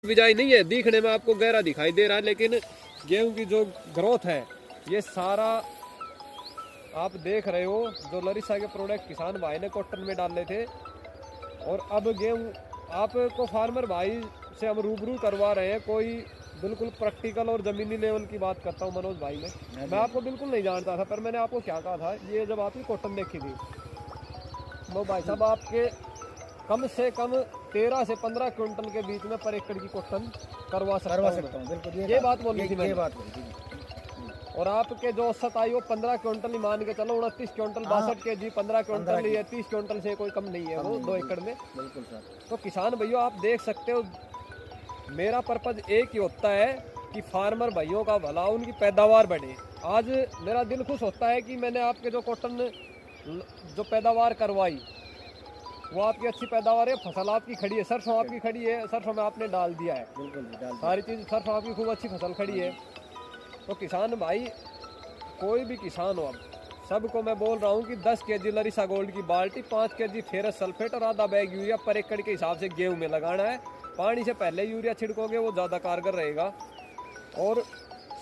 बिजाई नहीं है, दिखने में आपको गहरा दिखाई दे रहा है, लेकिन गेहूं की जो ग्रोथ है ये सारा आप देख रहे हो। जो लरिसा के प्रोडक्ट किसान भाई ने कॉटन में डाले थे और अब गेहूं आपको फार्मर भाई से हम रूबरू करवा रहे हैं। कोई बिल्कुल प्रैक्टिकल और ज़मीनी लेवल की बात करता हूँ मनोज भाई मैं आपको बिल्कुल नहीं जानता था, पर मैंने आपको क्या कहा था, ये जब आपकी कॉटन देखी थी वो भाई साहब आपके कम से कम 13 से 15 क्विंटल के बीच में पर एकड़ की कॉटन करवा सकता हूँ। बिल्कुल ये बात बोली थी मैंने, ये बात बोली थी। और आपके जो औसत आई वो 15 क्विंटल ही मान के चलो, 29 क्विंटल 62 kg 15 क्विंटल ही है, 30 क्विंटल से कोई कम नहीं है वो 2 एकड़ में। बिल्कुल सर। तो किसान भैया आप देख सकते हो, मेरा पर्पज एक ही होता है कि फार्मर भाइयों का भला, उनकी पैदावार बढ़े। आज मेरा दिल खुश होता है कि मैंने आपके जो कॉटन जो पैदावार करवाई वो आपकी अच्छी पैदावार है, फसल आपकी खड़ी है, सरसों आपकी खड़ी है, सरसों में आपने डाल दिया है, बिल्कुल सारी चीज़ सरसों आपकी खूब अच्छी फसल खड़ी है। तो किसान भाई कोई भी किसान हो, अब सबको मैं बोल रहा हूँ कि 10 kg लरिसा गोल्ड की बाल्टी, 5 kg फेरस सल्फेट और आधा बैग यूरिया पर एकड़ के हिसाब से गेहूं में लगाना है। पानी से पहले यूरिया छिड़कोगे वो ज़्यादा कारगर रहेगा। और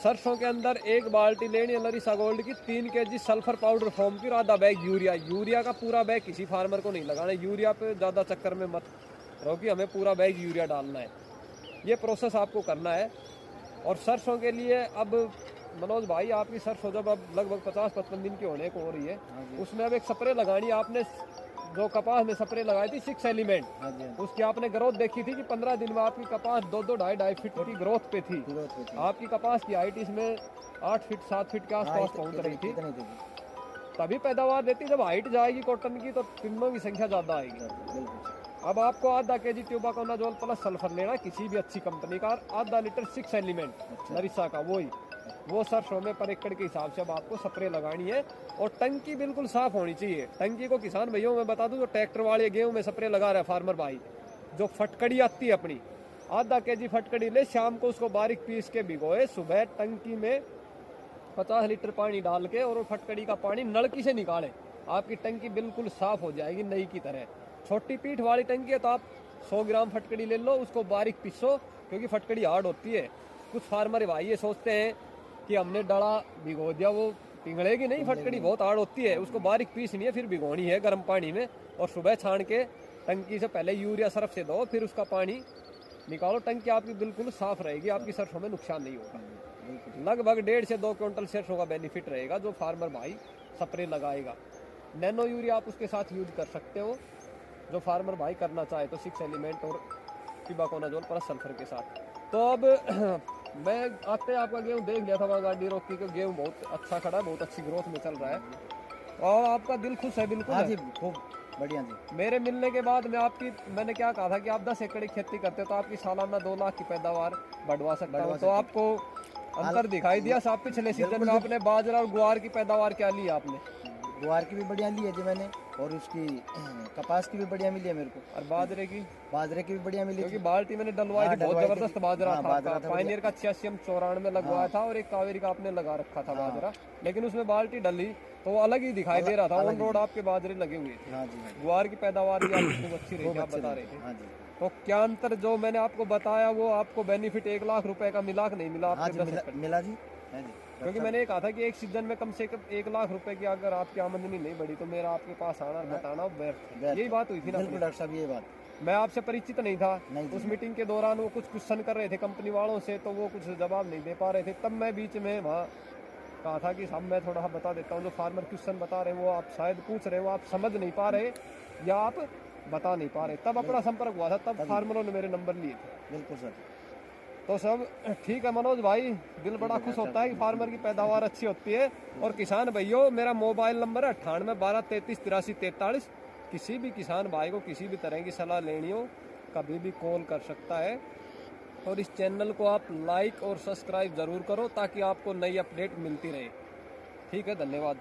सरसों के अंदर 1 बाल्टी लेनी है लरिसा गोल्ड की, 3 kg सल्फर पाउडर फॉर्म की और आधा बैग यूरिया। यूरिया का पूरा बैग किसी फार्मर को नहीं लगाना है, यूरिया पे ज़्यादा चक्कर में मत रहो कि हमें पूरा बैग यूरिया डालना है। ये प्रोसेस आपको करना है। और सरसों के लिए अब मनोज भाई आपकी सरसों जब अब लगभग 50-55 दिन की होने को हो रही है, उसमें अब एक स्प्रे लगानी है। आपने जो कपास में स्प्रे लगाई थी 6 एलिमेंट, उसकी आपने ग्रोथ देखी थी कि 15 दिन में आपकी कपास 2-2, 2.5 फीट की ग्रोथ पे थी। आपकी कपास की हाइट इसमें 8 फीट 7 फीट के आसपास पहुंच रही थी। तभी पैदावार देती, जब हाइट जाएगी कॉटन की तो पिंडों की संख्या ज़्यादा आएगी। अब आपको आधा kg ट्यूबाकोनाजोल प्लस सल्फर लेना किसी भी अच्छी कंपनी का, आधा लीटर 6 एलिमेंट लरिसा का, वो सरसों में पर एकड़ के हिसाब से अब आपको स्प्रे लगानी है। और टंकी बिल्कुल साफ होनी चाहिए। टंकी को किसान भैया मैं बता दूं, जो ट्रैक्टर वाले गेहूं में स्प्रे लगा रहे हैं फार्मर भाई, जो फटकड़ी आती है अपनी, आधा kg फटकड़ी ले, शाम को उसको बारीक पीस के भिगोए, सुबह टंकी में 50 लीटर पानी डाल के और वो फटकड़ी का पानी नलकी से निकाले, आपकी टंकी बिल्कुल साफ हो जाएगी नई की तरह। छोटी पीठ वाली टंकी है तो आप 100 ग्राम फटकड़ी ले लो, उसको बारीक पीसो, क्योंकि फटकड़ी हार्ड होती है। कुछ फार्मर भाई ये सोचते हैं कि हमने डला भिगो दिया, वो पिघलेगी नहीं, फटकड़ी बहुत हार्ड होती है, उसको बारीक पीसनी है, फिर भिगोनी है गर्म पानी में, और सुबह छान के टंकी से पहले यूरिया सर्फ से दो, फिर उसका पानी निकालो, टंकी आपकी बिल्कुल साफ रहेगी, आपकी सरसों में नुकसान नहीं होगा। लगभग 1.5 से 2 क्विंटल सरसों का बेनिफिट रहेगा जो फार्मर भाई स्प्रे लगाएगा। नैनो यूरिया आप उसके साथ यूज कर सकते हो, जो फार्मर भाई करना चाहे तो 6 एलिमेंट और ट्यूबाकोनाजोल प्लस सल्फर के साथ। तो अब मैं आते आपका गेहूँ देख लिया था वहाँ गाड़ी रोक के, गेहूँ बहुत अच्छा खड़ा है, बहुत अच्छी ग्रोथ में चल रहा है और आपका दिल खुश है। बिल्कुल जी, खूब बढ़िया जी। मेरे मिलने के बाद मैंने क्या कहा था कि आप 10 एकड़ की खेती करते हो तो आपकी सालाना 2 लाख की पैदावार बढ़वा सकता हूँ। तो आपको अंतर दिखाई दिया साहब। पिछले सीजन में आपने बाजरा और गुआर की पैदावार क्या ली आपने? गुआर की भी बढ़िया ली है जी मैंने, और उसकी कपास की भी बढ़िया मिली है मेरे को, और बाजरे की भी बढ़िया मिली, क्योंकि बाल्टी मैंने डलवाई थी, बहुत जबरदस्त बाजरा था। पायनियर का 86M 94 लगवाया था और एक कावेरी का आपने लगा रखा था बाजरा, लेकिन उसमें बाल्टी डली तो वो अलग ही दिखाई दे रहा था, ऑन रोड आपके बाजरे लगे हुए थे। गुआर की पैदावार भी आपकी खूब अच्छी रही थी, आप बता रहे थे। तो क्या अंतर जो मैंने आपको बताया वो आपको बेनिफिट 1 लाख रुपए का मिला कि नहीं मिला? मिला जी, क्योंकि मैंने ये कहा था कि एक सीजन में कम से कम 1 लाख रुपए की अगर आपकी आमदनी नहीं बढ़ी तो मेरा आपके पास आना बताना व्यर्थ। यही बात हुई थी ना डॉक्टर साहब, ये बात मैं आपसे परिचित नहीं था। उस मीटिंग के दौरान वो कुछ क्वेश्चन कर रहे थे कंपनी वालों से, तो वो कुछ जवाब नहीं दे पा रहे थे। तब मैं बीच में वहाँ कहा था कि साहब मैं थोड़ा बता देता हूँ, जो फार्मर क्वेश्चन बता रहे हैं वो आप शायद पूछ रहे हो, आप समझ नहीं पा रहे या आप बता नहीं पा रहे। तब अपना संपर्क हुआ था, तब फार्मरों ने मेरे नंबर लिए थे। बिल्कुल सर। तो सब ठीक है मनोज भाई, दिल बड़ा खुश होता है कि फार्मर की पैदावार अच्छी होती है। और किसान भाइयों, मेरा मोबाइल नंबर है 98 12 33 83 43। किसी भी किसान भाई को किसी भी तरह की सलाह लेनी हो कभी भी कॉल कर सकता है। और इस चैनल को आप लाइक और सब्सक्राइब ज़रूर करो ताकि आपको नई अपडेट मिलती रहे। ठीक है, धन्यवाद।